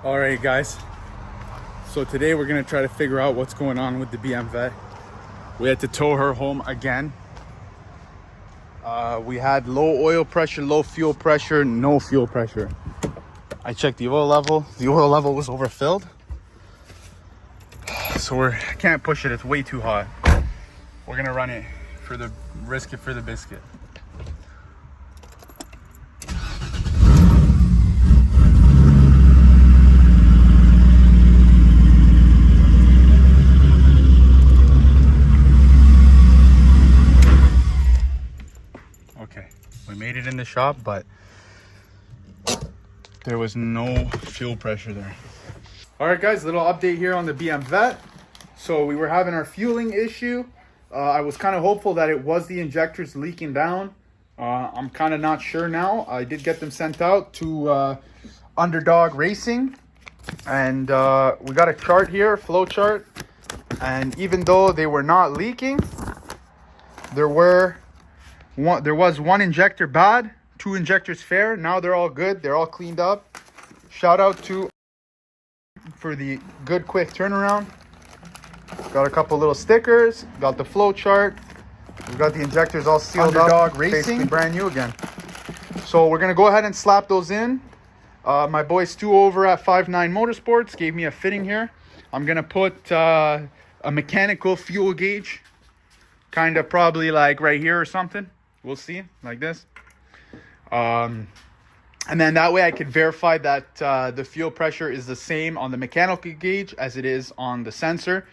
All right, guys. So today we're gonna try to figure out what's going on with the BMVETTE. We had to tow her home again. We had low oil pressure, low fuel pressure, no fuel pressure. I checked the oil level. The oil level was overfilled. So I can't push it. It's way too hot. We're gonna run it for the risk it for the biscuit. Okay, we made it in the shop, but there was no fuel pressure there. All right, guys, little update here on the BMVETTE. So we were having our fueling issue. I was kind of hopeful that it was the injectors leaking down. I'm kind of not sure now. I did get them sent out to Underdog Racing, and we got a chart here, flow chart. And even though they were not leaking, there was one injector bad, 2 injectors fair. Now they're all good. They're all cleaned up. Shout out to for the good quick turnaround. Got a couple little stickers. Got the flow chart. We got the injectors all sealed up. Racing, basically brand new again. So we're gonna go ahead and slap those in. My boy Stu over at 59 Motorsports gave me a fitting here. I'm gonna put a mechanical fuel gauge, kind of probably like right here or something. We'll see, like this. And then that way I could verify that the fuel pressure is the same on the mechanical gauge as it is on the sensor.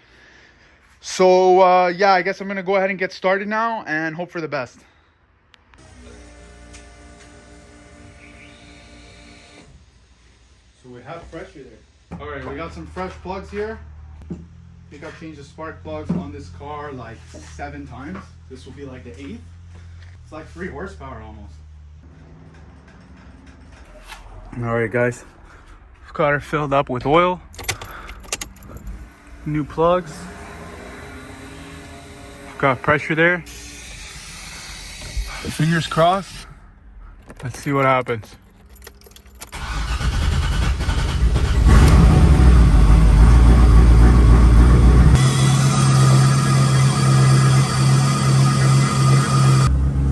So yeah, I guess I'm gonna go ahead and get started now and hope for the best. So we have pressure there. All right, we got some fresh plugs here. I think I've changed the spark plugs on this car like 7 times. This will be like the 8th. It's like 3 horsepower almost. All right, guys. We've got her filled up with oil. New plugs. We've got pressure there. Fingers crossed. Let's see what happens.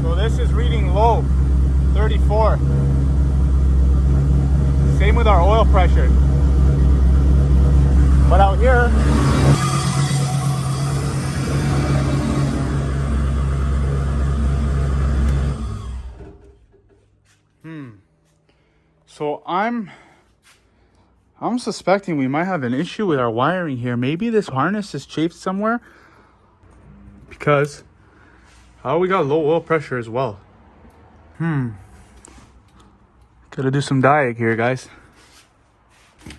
So this is reading low, 34. Same with our oil pressure. But out here, so I'm suspecting we might have an issue with our wiring here. Maybe this harness is chafed somewhere, because we got low oil pressure as well. Gotta do some diag here, guys.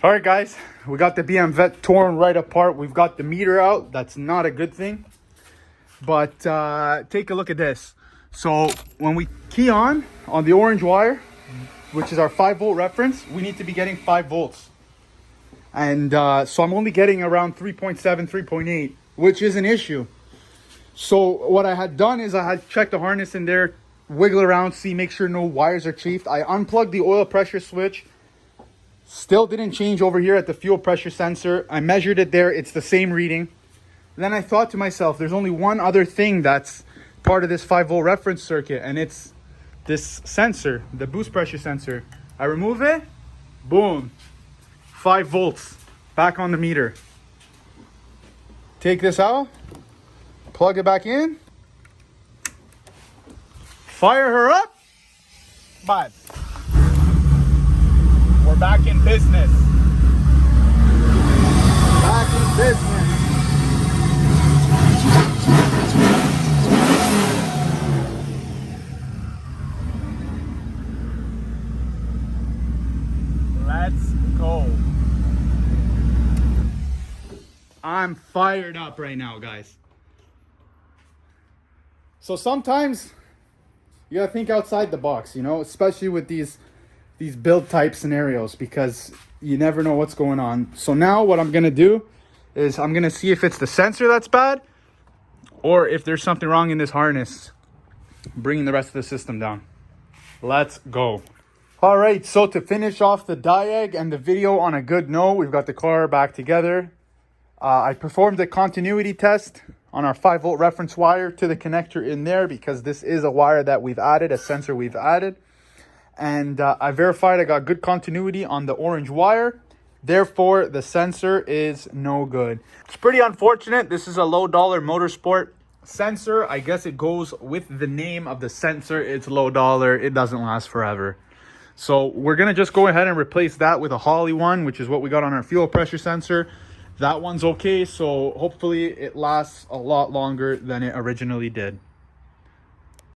All right, guys, we got the BMVETTE torn right apart. We've got the meter out. That's not a good thing. But take a look at this. So when we key on the orange wire, which is our 5-volt reference, we need to be getting 5 volts. And so I'm only getting around 3.7, 3.8, which is an issue. So what I had done is I had checked the harness in there, wiggle around, see, make sure no wires are chafed. I unplugged the oil pressure switch. Still didn't change over here at the fuel pressure sensor. I measured it there. It's the same reading. Then I thought to myself, there's only one other thing that's part of this 5-volt reference circuit, and it's this sensor, the boost pressure sensor. I remove it, boom, 5 volts back on the meter. Take this out, plug it back in, fire her up, but we're back in business. Back in business. Let's go. I'm fired up right now, guys. So sometimes you gotta think outside the box, you know, especially with these build type scenarios, because you never know what's going on. So now what I'm gonna do is I'm gonna see if it's the sensor that's bad or if there's something wrong in this harness bringing the rest of the system down. Let's go. All right, so to finish off the diag and the video on a good note, we've got the car back together. I performed a continuity test on our 5-volt reference wire to the connector in there, because this is a wire that we've added, a sensor we've added. And I verified I got good continuity on the orange wire. Therefore, the sensor is no good. It's pretty unfortunate. This is a low dollar motorsport sensor. I guess it goes with the name of the sensor. It's low dollar. It doesn't last forever. So we're going to just go ahead and replace that with a Holley one, which is what we got on our fuel pressure sensor. That one's okay. So hopefully it lasts a lot longer than it originally did.